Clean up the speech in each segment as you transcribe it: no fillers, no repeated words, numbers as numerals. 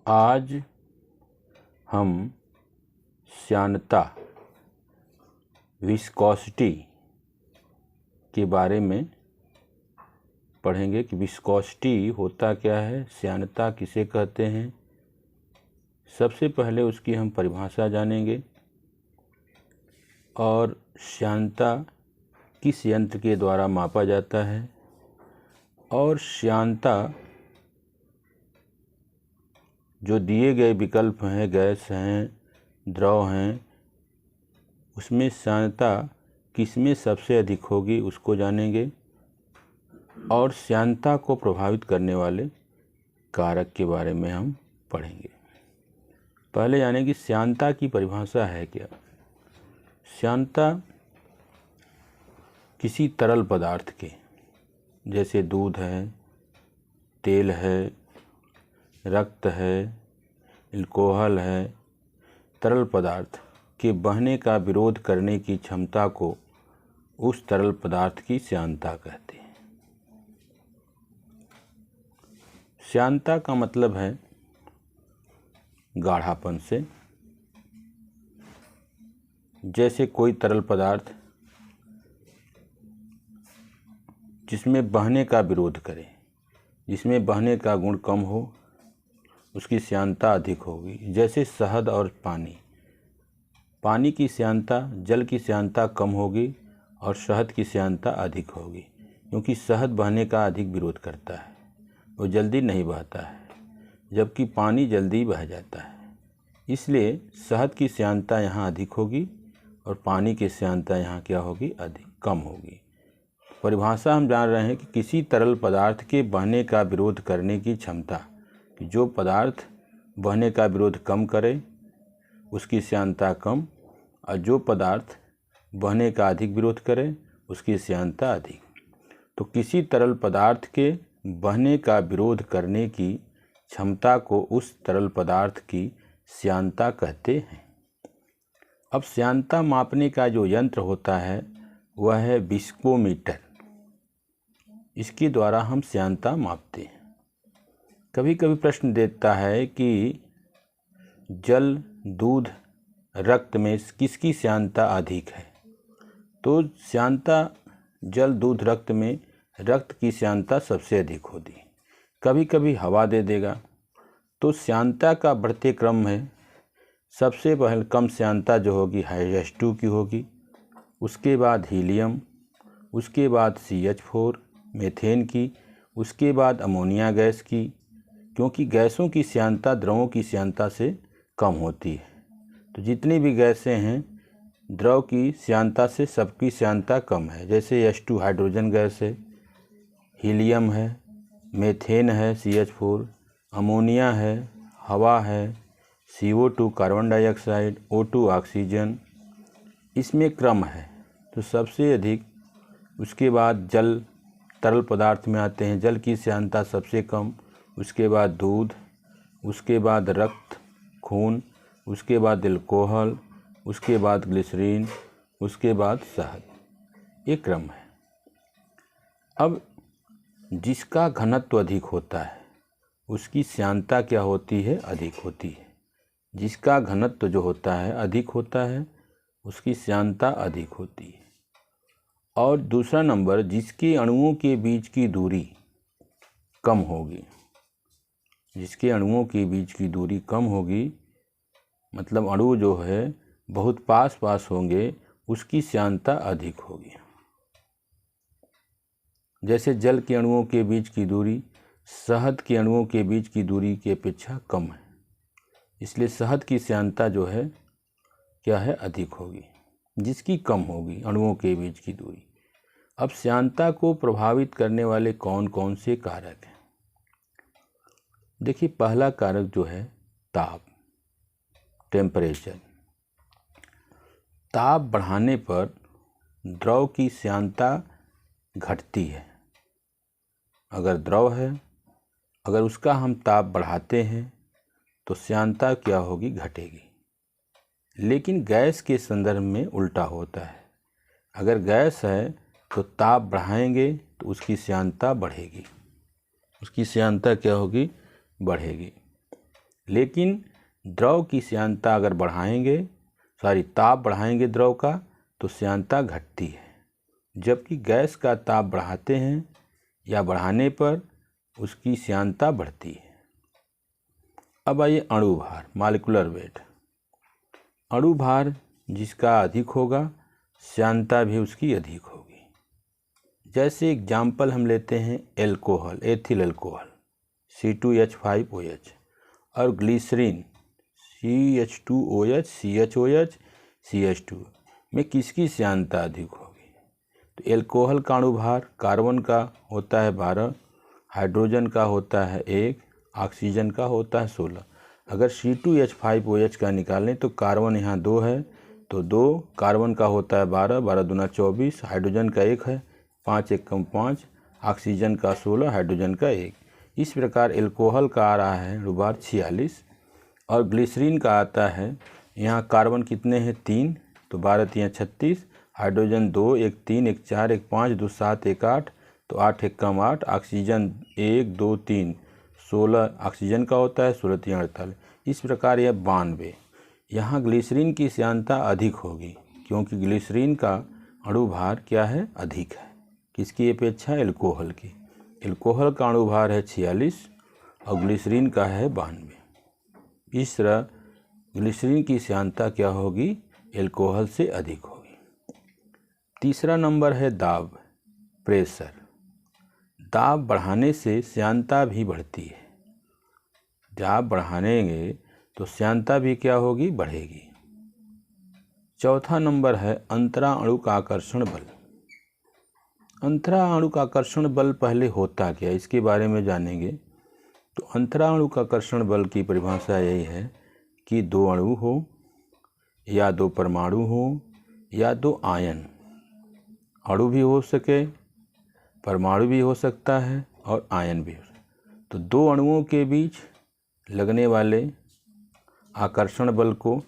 आज हम श्यानता विस्कोसिटी के बारे में पढ़ेंगे कि विस्कोसिटी होता क्या है, श्यानता किसे कहते हैं। सबसे पहले उसकी हम परिभाषा जानेंगे और श्यानता किस यंत्र के द्वारा मापा जाता है और श्यानता जो दिए गए विकल्प हैं, गैस हैं, द्रव हैं, उसमें श्यानता किसमें सबसे अधिक होगी उसको जानेंगे और श्यानता को प्रभावित करने वाले कारक के बारे में हम पढ़ेंगे। पहले जानेंगे श्यानता की परिभाषा है क्या। श्यानता किसी तरल पदार्थ के, जैसे दूध है, तेल है, रक्त है, अल्कोहल है, तरल पदार्थ के बहने का विरोध करने की क्षमता को उस तरल पदार्थ की श्यानता कहते हैं। श्यानता का मतलब है गाढ़ापन से। जैसे कोई तरल पदार्थ जिसमें बहने का विरोध करे, जिसमें बहने का गुण कम हो, उसकी श्यानता अधिक होगी। जैसे शहद और पानी, पानी की श्यानता जल की श्यानता कम होगी और शहद की श्यानता अधिक होगी, क्योंकि शहद बहने का अधिक विरोध करता है, वो जल्दी नहीं बहता है, जबकि पानी जल्दी बह जाता है। इसलिए शहद की श्यानता यहाँ अधिक होगी और पानी की श्यानता यहाँ क्या होगी, अधिक कम होगी। परिभाषा हम जान रहे हैं कि किसी तरल पदार्थ के बहने का विरोध करने की क्षमता, कि जो पदार्थ बहने का विरोध कम करे उसकी श्यानता कम, और जो पदार्थ बहने का अधिक विरोध करे उसकी श्यानता अधिक। तो किसी तरल पदार्थ के बहने का विरोध करने की क्षमता को उस तरल पदार्थ की श्यानता कहते हैं। अब श्यानता मापने का जो यंत्र होता है वह है विस्कोमीटर। इसके द्वारा हम श्यानता मापते हैं। कभी कभी प्रश्न देता है कि जल, दूध, रक्त में किसकी श्यानता अधिक है। तो श्यानता जल, दूध, रक्त में रक्त की श्यानता सबसे अधिक होती है। कभी कभी हवा दे देगा। तो श्यानता का बढ़ते क्रम में सबसे पहले कम श्यानता जो होगी H2 की होगी, उसके बाद हीलियम, उसके बाद CH4 मीथेन की, उसके बाद अमोनिया गैस की, क्योंकि गैसों की श्यानता द्रवों की श्यानता से कम होती है। तो जितनी भी गैसें हैं द्रव की श्यानता से सबकी श्यानता कम है। जैसे H2 हाइड्रोजन गैस है, हीलियम है, मीथेन है CH4, अमोनिया है, हवा है, CO2 carbon dioxide, O2 oxygen, इसमें क्रम है। तो सबसे अधिक, उसके बाद जल, तरल पदार्थ में आते हैं, जल की श्यानता सबसे कम, उसके बाद दूध, उसके बाद रक्त, खून, उसके बाद अल्कोहल, उसके बाद ग्लिसरीन, उसके बाद शहद। ये क्रम है। अब जिसका घनत्व अधिक होता है उसकी श्यानता क्या होती है, अधिक होती है। जिसका घनत्व जो होता है अधिक होता है उसकी श्यानता अधिक होती है। और दूसरा नंबर, जिसके अणुओं के बीच की दूरी कम होगी, जिसके अणुओं के बीच की दूरी कम होगी, मतलब अणु जो है बहुत पास पास होंगे, उसकी श्यानता अधिक होगी। जैसे जल के अणुओं के बीच की दूरी शहद के अणुओं के बीच की दूरी की अपेक्षा कम है, इसलिए शहद की श्यानता जो है क्या है, अधिक होगी, जिसकी कम होगी अणुओं के बीच की दूरी। अब श्यानता को प्रभावित करने वाले कौन कौन से कारक हैं। देखिए, पहला कारक जो है ताप, टेम्परेचर। ताप बढ़ाने पर द्रव की श्यानता घटती है। अगर द्रव है, अगर उसका हम ताप बढ़ाते हैं तो श्यानता क्या होगी, घटेगी। लेकिन गैस के संदर्भ में उल्टा होता है। अगर गैस है तो ताप बढ़ाएंगे तो उसकी श्यानता बढ़ेगी, उसकी श्यानता क्या होगी, बढ़ेगी। लेकिन द्रव की श्यानता अगर ताप बढ़ाएंगे द्रव का तो श्यानता घटती है, जबकि गैस का ताप बढ़ाते हैं या बढ़ाने पर उसकी श्यानता बढ़ती है। अब आइए अणु भार, मॉलिक्यूलर वेट। अणु भार जिसका अधिक होगा श्यानता भी उसकी अधिक होगी। जैसे एग्जाम्पल हम लेते हैं एल्कोहल, एथिल अल्कोहल C2H5OH और ग्लिसरीन CH2OH CHOH CH2 में किसकी श्यानता अधिक होगी? तो एल्कोहल का अणु भार कार्बन का होता है 12, हाइड्रोजन का होता है 1, ऑक्सीजन का होता है 16। अगर C2H5OH का निकालें तो कार्बन यहाँ 2 है तो 2, कार्बन का होता है 12, 12 दूना 24, हाइड्रोजन का 1 है, 5 1 कम 5, ऑक्सीजन का 16, हाइड्रोजन का 1। इस प्रकार एल्कोहल का आ रहा है अणु भार 46 और ग्लिसरीन का आता है, यहाँ कार्बन कितने हैं 3 तो 12 3 36, हाइड्रोजन 2, 1 3, 1 4, 1 5, 2 7, 1 8 तो 8 1 कम 8, ऑक्सीजन 1 2 3 16 ऑक्सीजन का होता है, 16 3 48। इस प्रकार यह 92। यहाँ ग्लिसरीन की श्यानता अधिक होगी क्योंकि ग्लिसरीन का अणु भार क्या है? अधिक है। किसकी अपेक्षा? एल्कोहल की। एल्कोहल का अणु भार है 46 और ग्लिसरीन का है 92। इस तरह ग्लिसरीन की श्यानता क्या होगी? एल्कोहल से अधिक होगी। तीसरा नंबर है दाब, प्रेशर। दाब बढ़ाने से श्यानता भी बढ़ती है। दाब बढ़ाएंगे तो श्यानता भी क्या होगी? बढ़ेगी। चौथा नंबर है अंतरा अणु का आकर्षण बल। अंतरा अणु का आकर्षण बल पहले होता क्या, इसके बारे में जानेंगे। तो अंतरा अणु का आकर्षण बल की परिभाषा यही है कि 2 अणु हो या 2 परमाणु हो या 2 आयन। अणु भी हो सके, परमाणु भी हो सकता है और आयन भी हो सकता है। तो 2 अणुओं के बीच लगने वाले आकर्षण बल को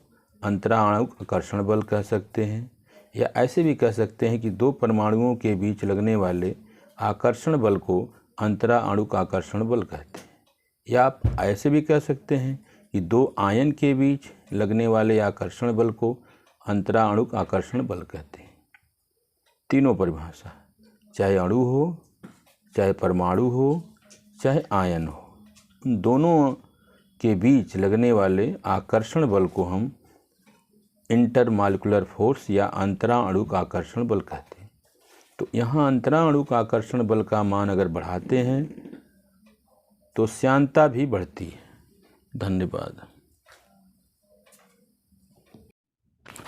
अंतरा अणु आकर्षण बल कह सकते हैं, या ऐसे भी कह सकते हैं कि 2 परमाणुओं के बीच लगने वाले आकर्षण बल को अंतरा अणु का आकर्षण बल कहते हैं। या आप ऐसे भी कह सकते हैं कि 2 आयन के बीच लगने वाले आकर्षण बल को अंतरा अणु का आकर्षण बल कहते हैं। तीनों परिभाषा, चाहे अणु हो, चाहे परमाणु हो, चाहे आयन हो, उन दोनों के बीच लगने वाले आकर्षण बल को हम इंटरमॉलिक्यूलर फोर्स या अंतरा अणु का आकर्षण बल कहते हैं। तो यहाँ अंतरा अणु का आकर्षण बल का मान अगर बढ़ाते हैं तो श्यानता भी बढ़ती है। धन्यवाद।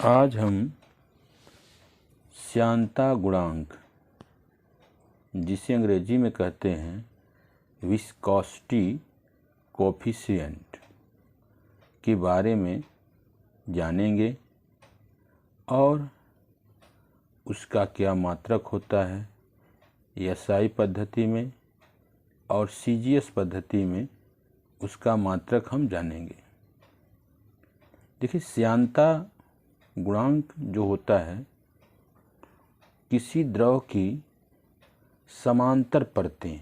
आज हम श्यानता गुणांक, जिसे अंग्रेजी में कहते हैं विस्कोसिटी कोफिशिएंट, के बारे में जानेंगे और उसका क्या मात्रक होता है SI पद्धति में और CGS पद्धति में उसका मात्रक हम जानेंगे। देखिए, श्यानता गुणांक जो होता है किसी द्रव की समांतर परतें,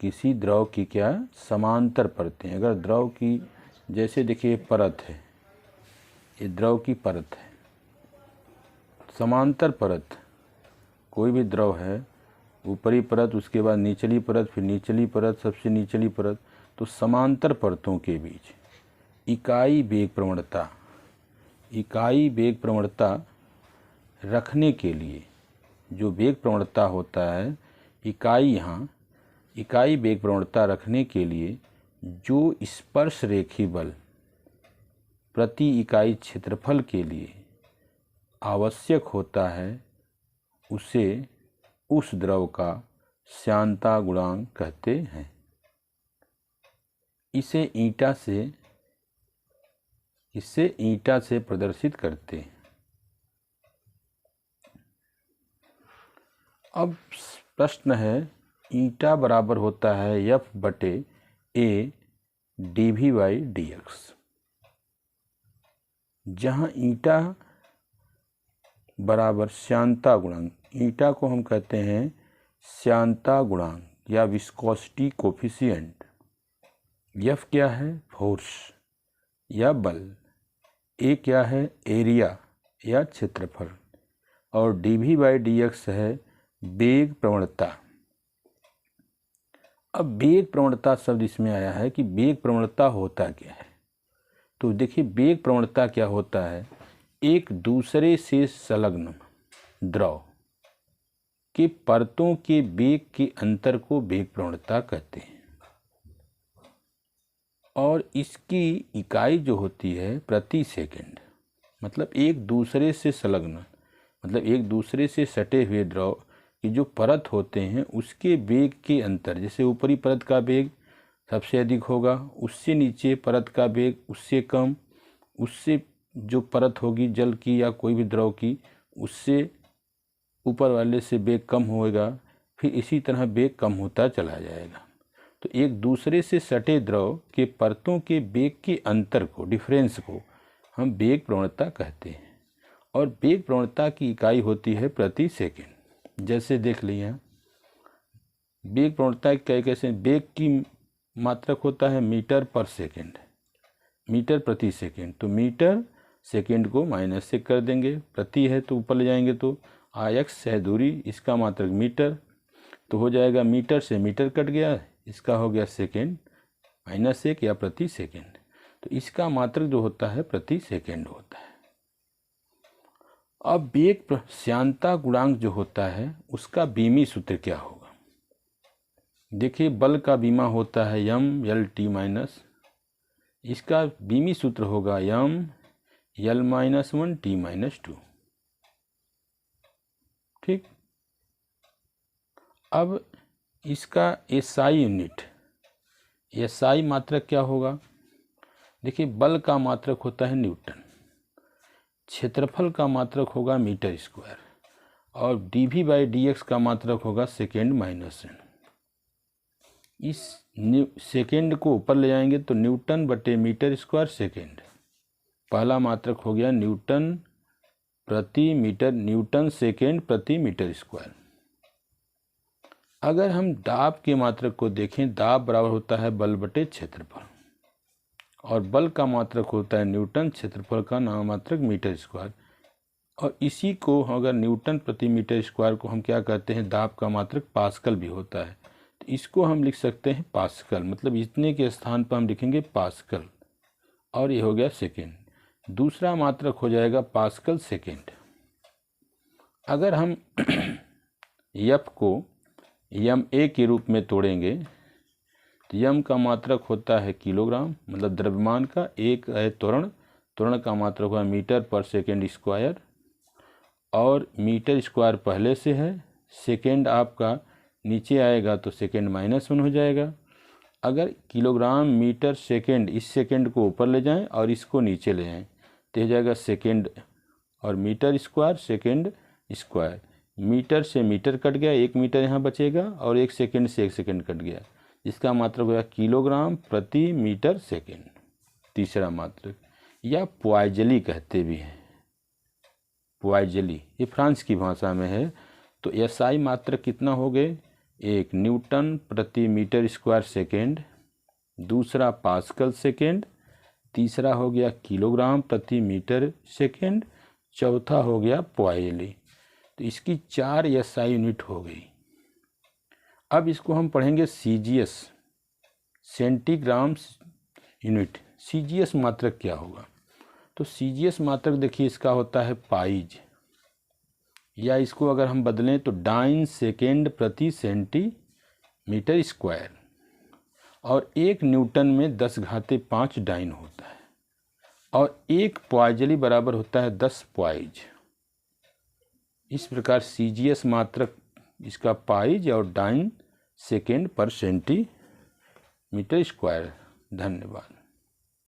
किसी द्रव की क्या समांतर परतें। अगर द्रव की, जैसे देखिए परत है, ये द्रव की परत है, समांतर परत, कोई भी द्रव है, ऊपरी परत, उसके बाद निचली परत, फिर निचली परत, सबसे निचली परत, तो समांतर परतों के बीच इकाई वेग प्रवणता रखने के लिए जो वेग प्रवणता होता है, इकाई वेग प्रवणता रखने के लिए जो स्पर्श रेखी बल प्रति इकाई क्षेत्रफल के लिए आवश्यक होता है, उसे उस द्रव का श्यानता गुणांक कहते हैं। इसे ईटा से प्रदर्शित करते हैं। अब प्रश्न है, ईटा बराबर होता है F/A dV/dx, जहाँ ईटा बराबर श्यानता गुणांक, ईटा को हम कहते हैं श्यानता गुणांक या विस्कोसिटी कोफिशिएंट, एफ क्या है? फोर्स या बल। ए क्या है? एरिया या क्षेत्रफल। और dv/dx है वेग प्रवणता। अब वेग प्रवणता शब्द इसमें आया है कि वेग प्रवणता होता क्या है। तो देखिए वेग प्रवणता क्या होता है, एक दूसरे से संलग्न द्रव के परतों के वेग के अंतर को वेग प्रवणता कहते हैं। और इसकी इकाई जो होती है प्रति सेकंड। मतलब एक दूसरे से संलग्न, मतलब एक दूसरे से सटे हुए द्रव की जो परत होते हैं उसके वेग के अंतर, जैसे ऊपरी परत का वेग सबसे अधिक होगा, उससे नीचे परत का वेग उससे कम, उससे जो परत होगी जल की या कोई भी द्रव की उससे ऊपर वाले से वेग कम होएगा, फिर इसी तरह वेग कम होता चला जाएगा। तो एक दूसरे से सटे द्रव के परतों के वेग के अंतर को, डिफरेंस को हम वेग प्रवणता कहते हैं। और वेग प्रवणता की इकाई होती है प्रति सेकंड। जैसे देख लिया वेग प्रवणता की इकाई कैसे, वेग की मात्रक होता है मीटर पर सेकंड, मीटर प्रति सेकंड। तो मीटर सेकंड को माइनस से कर देंगे, प्रति है तो ऊपर ले जाएंगे तो आयक्स है दूरी, इसका मात्रक मीटर, तो हो जाएगा मीटर से मीटर कट गया, इसका हो गया सेकंड -1 या प्रति सेकंड। तो इसका मात्रक जो होता है प्रति सेकंड होता है। अब वेग श्यानता गुणांक जो होता है उसका बीमी सूत्र क्या होगा। देखिए बल का बीमा होता है m/L/t माइनस, इसका बीमी सूत्र होगा m/L-1t-2। ठीक। अब इसका SI यूनिट, SI मात्रक क्या होगा। देखिए बल का मात्रक होता है न्यूटन, क्षेत्रफल का मात्रक होगा मीटर स्क्वायर, और dv/dx का मात्रक होगा सेकेंड माइनस n। इस सेकेंड को ऊपर ले जाएंगे तो न्यूटन बटे मीटर स्क्वायर सेकेंड, पहला मात्रक हो गया न्यूटन प्रति मीटर, न्यूटन सेकेंड प्रति मीटर स्क्वायर। अगर हम दाब के मात्रक को देखें, दाब बराबर होता है बल बटे क्षेत्रफल, और बल का मात्रक होता है न्यूटन, क्षेत्रफल का नाममात्रक मीटर स्क्वायर। और इसी को अगर न्यूटन प्रति मीटर स्क्वायर को हम क्या कहते हैं, दाब का मात्रक पास्कल भी होता है, तो इसको हम लिख सकते हैं पास्कल, मतलब इतने के स्थान पर हम लिखेंगे पास्कल, और ये हो गया सेकेंड। दूसरा मात्रक हो जाएगा पास्कल सेकेंड। अगर हम एफ को ma के रूप में तोड़ेंगे तो m का मात्रक होता है किलोग्राम, मतलब द्रव्यमान का, एक है त्वरण, त्वरण का मात्रक हुआ मीटर पर सेकेंड स्क्वायर, और मीटर स्क्वायर पहले से है, सेकेंड आपका नीचे आएगा तो सेकेंड -1 हो जाएगा। अगर किलोग्राम मीटर सेकेंड, इस सेकेंड को ऊपर ले जाएं और इसको नीचे ले आएँ तो हो जाएगा सेकेंड और metre square second square. Metre से मीटर कट गया, 1 मीटर यहाँ बचेगा, और 1 सेकेंड से 1 सेकेंड कट गया, इसका मात्रक होगा किलोग्राम प्रति मीटर सेकेंड। तीसरा मात्रक, या पोइजली कहते भी हैं, पोइजली, ये फ्रांस की भाषा में है। तो SI मात्रक कितना हो गए, एक न्यूटन प्रति मीटर स्क्वायर सेकेंड, दूसरा पास्कल सेकेंड, तीसरा हो गया किलोग्राम प्रति मीटर सेकेंड, चौथा हो गया पोइजली। तो इसकी 4 SI यूनिट हो गई। अब इसको हम पढ़ेंगे CGS, सेंटीग्राम यूनिट। CGS मात्रक क्या होगा, तो CGS मात्रक देखिए इसका होता है पाइज, या इसको अगर हम बदलें तो डाइन सेकेंड प्रति सेंटीमीटर स्क्वायर, और 1 न्यूटन में 10⁵ डाइन होता है, और 1 पोइजली बराबर होता है 10 पोइज। इस प्रकार CGS मात्रक इसका पाइज और डाइन सेकेंड पर सेंटीमीटर स्क्वायर। धन्यवाद।